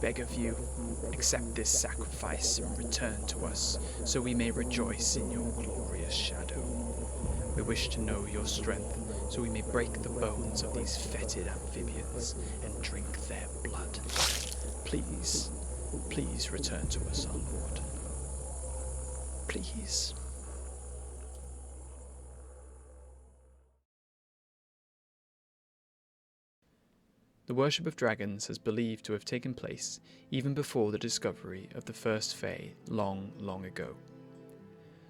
beg of you, accept this sacrifice and return to us, so we may rejoice in your glorious shadow. We wish to know your strength, so we may break the bones of these fetid amphibians and drink their blood. Please, please return to us, our Lord. Please. The worship of dragons has believed to have taken place even before the discovery of the first Fae long, long ago.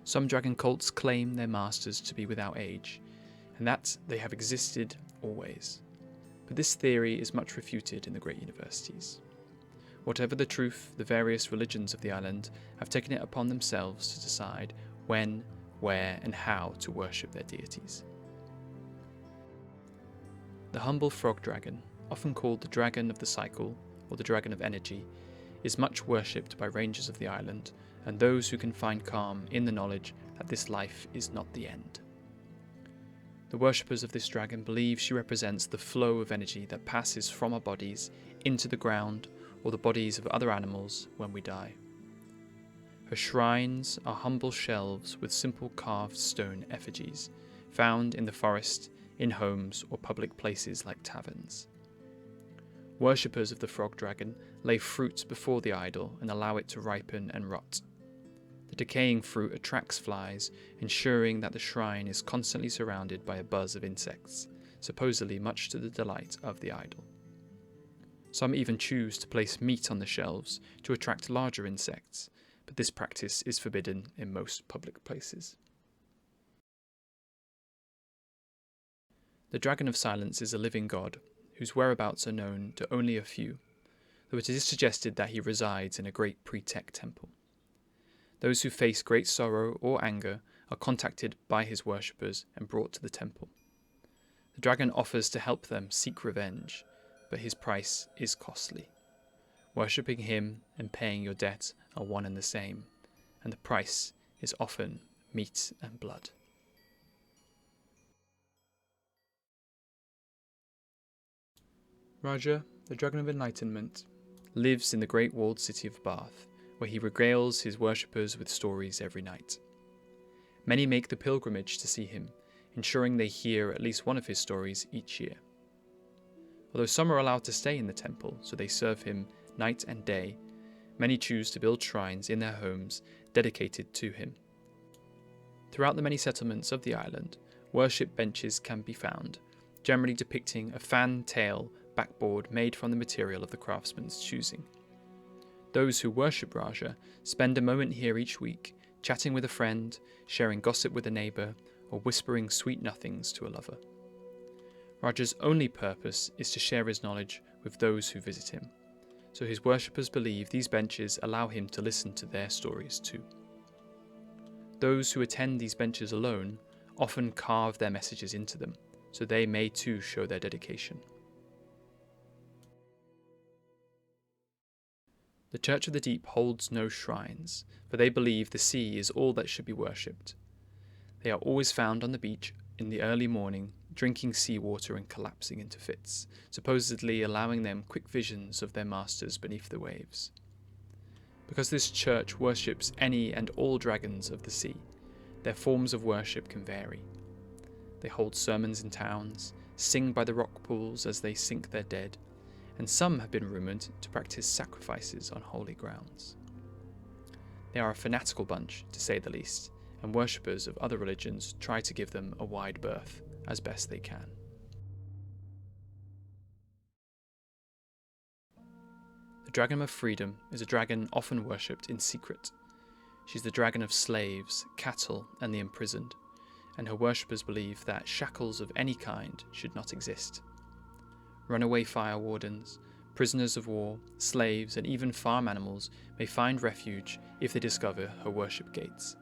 Some dragon cults claim their masters to be without age, and that they have existed always. But this theory is much refuted in the great universities. Whatever the truth, the various religions of the island have taken it upon themselves to decide when, where, and how to worship their deities. The humble frog dragon, often called the Dragon of the Cycle or the Dragon of Energy, is much worshipped by rangers of the island and those who can find calm in the knowledge that this life is not the end. The worshippers of this dragon believe she represents the flow of energy that passes from our bodies into the ground or the bodies of other animals when we die. Her shrines are humble shelves with simple carved stone effigies, found in the forest, in homes or public places like taverns. Worshippers of the frog dragon lay fruit before the idol and allow it to ripen and rot. The decaying fruit attracts flies, ensuring that the shrine is constantly surrounded by a buzz of insects, supposedly much to the delight of the idol. Some even choose to place meat on the shelves to attract larger insects, but this practice is forbidden in most public places. The Dragon of Silence is a living god, whose whereabouts are known to only a few, though it is suggested that he resides in a great pre-tech temple. Those who face great sorrow or anger are contacted by his worshippers and brought to the temple. The dragon offers to help them seek revenge, but his price is costly. Worshipping him and paying your debt are one and the same, and the price is often meat and blood. Raja, the Dragon of Enlightenment, lives in the great walled city of Bath, where he regales his worshippers with stories every night. Many make the pilgrimage to see him, ensuring they hear at least one of his stories each year. Although some are allowed to stay in the temple, so they serve him night and day, many choose to build shrines in their homes dedicated to him. Throughout the many settlements of the island, worship benches can be found, generally depicting a fan-tail backboard made from the material of the craftsman's choosing. Those who worship Raja spend a moment here each week, chatting with a friend, sharing gossip with a neighbour, or whispering sweet nothings to a lover. Raja's only purpose is to share his knowledge with those who visit him, so his worshippers believe these benches allow him to listen to their stories too. Those who attend these benches alone often carve their messages into them, so they may too show their dedication. The Church of the Deep holds no shrines, for they believe the sea is all that should be worshipped. They are always found on the beach in the early morning, drinking seawater and collapsing into fits, supposedly allowing them quick visions of their masters beneath the waves. Because this church worships any and all dragons of the sea, their forms of worship can vary. They hold sermons in towns, sing by the rock pools as they sink their dead, and some have been rumoured to practice sacrifices on holy grounds. They are a fanatical bunch, to say the least, and worshippers of other religions try to give them a wide berth as best they can. The Dragon of Freedom is a dragon often worshipped in secret. She's the dragon of slaves, cattle, and the imprisoned, and her worshippers believe that shackles of any kind should not exist. Runaway fire wardens, prisoners of war, slaves, and even farm animals may find refuge if they discover her worship gates.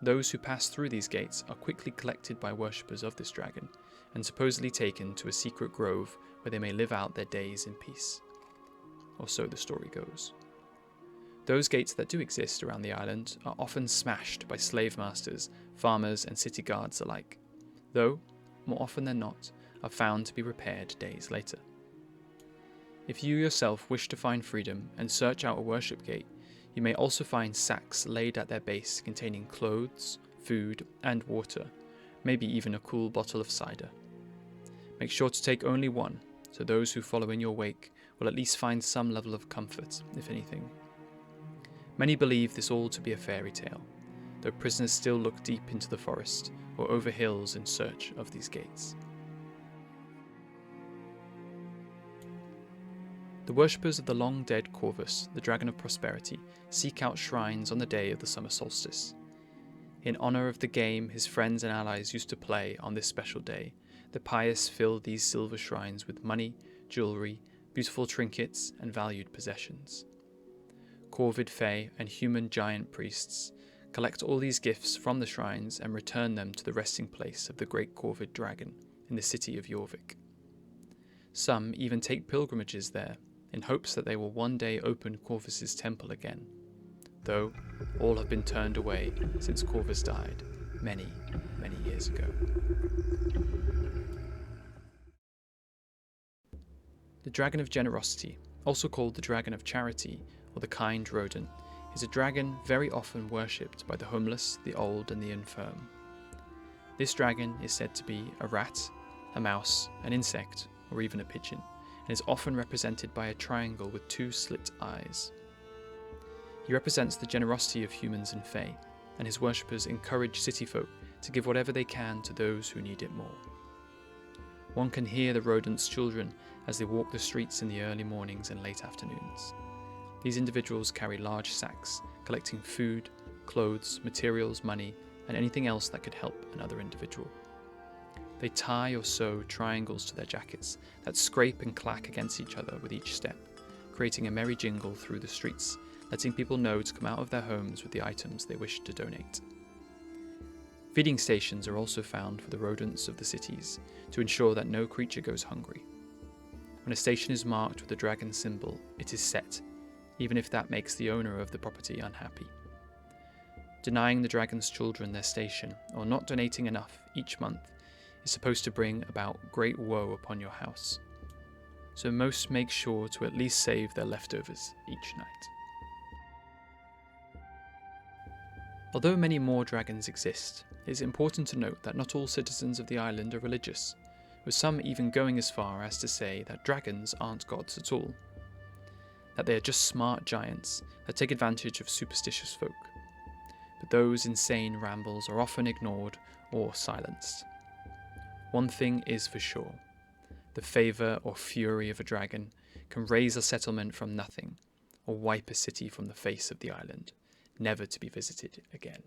Those who pass through these gates are quickly collected by worshippers of this dragon and supposedly taken to a secret grove where they may live out their days in peace. Or so the story goes. Those gates that do exist around the island are often smashed by slave masters, farmers, and city guards alike, though, more often than not, are found to be repaired days later. If you yourself wish to find freedom and search out a worship gate, you may also find sacks laid at their base containing clothes, food, and water, maybe even a cool bottle of cider. Make sure to take only one, so those who follow in your wake will at least find some level of comfort, if anything. Many believe this all to be a fairy tale, though prisoners still look deep into the forest or over hills in search of these gates. The worshippers of the long-dead Corvus, the Dragon of Prosperity, seek out shrines on the day of the summer solstice. In honour of the game his friends and allies used to play on this special day, the pious fill these silver shrines with money, jewellery, beautiful trinkets, and valued possessions. Corvid Fae and human giant priests collect all these gifts from the shrines and return them to the resting place of the great Corvid Dragon in the city of Jorvik. Some even take pilgrimages there, in hopes that they will one day open Corvus's temple again, though all have been turned away since Corvus died many, many years ago. The Dragon of Generosity, also called the Dragon of Charity or the Kind Rodent, is a dragon very often worshipped by the homeless, the old, and the infirm. This dragon is said to be a rat, a mouse, an insect, or even a pigeon, and is often represented by a triangle with two slit eyes. He represents the generosity of humans and fae, and his worshippers encourage city folk to give whatever they can to those who need it more. One can hear the rodent's children as they walk the streets in the early mornings and late afternoons. These individuals carry large sacks, collecting food, clothes, materials, money, and anything else that could help another individual. They tie or sew triangles to their jackets that scrape and clack against each other with each step, creating a merry jingle through the streets, letting people know to come out of their homes with the items they wish to donate. Feeding stations are also found for the rodents of the cities to ensure that no creature goes hungry. When a station is marked with the dragon symbol, it is set, even if that makes the owner of the property unhappy. Denying the dragon's children their station, or not donating enough each month, is supposed to bring about great woe upon your house. So most make sure to at least save their leftovers each night. Although many more dragons exist, it is important to note that not all citizens of the island are religious, with some even going as far as to say that dragons aren't gods at all, that they are just smart giants that take advantage of superstitious folk. But those insane rambles are often ignored or silenced. One thing is for sure, the favour or fury of a dragon can raise a settlement from nothing, or wipe a city from the face of the island, never to be visited again.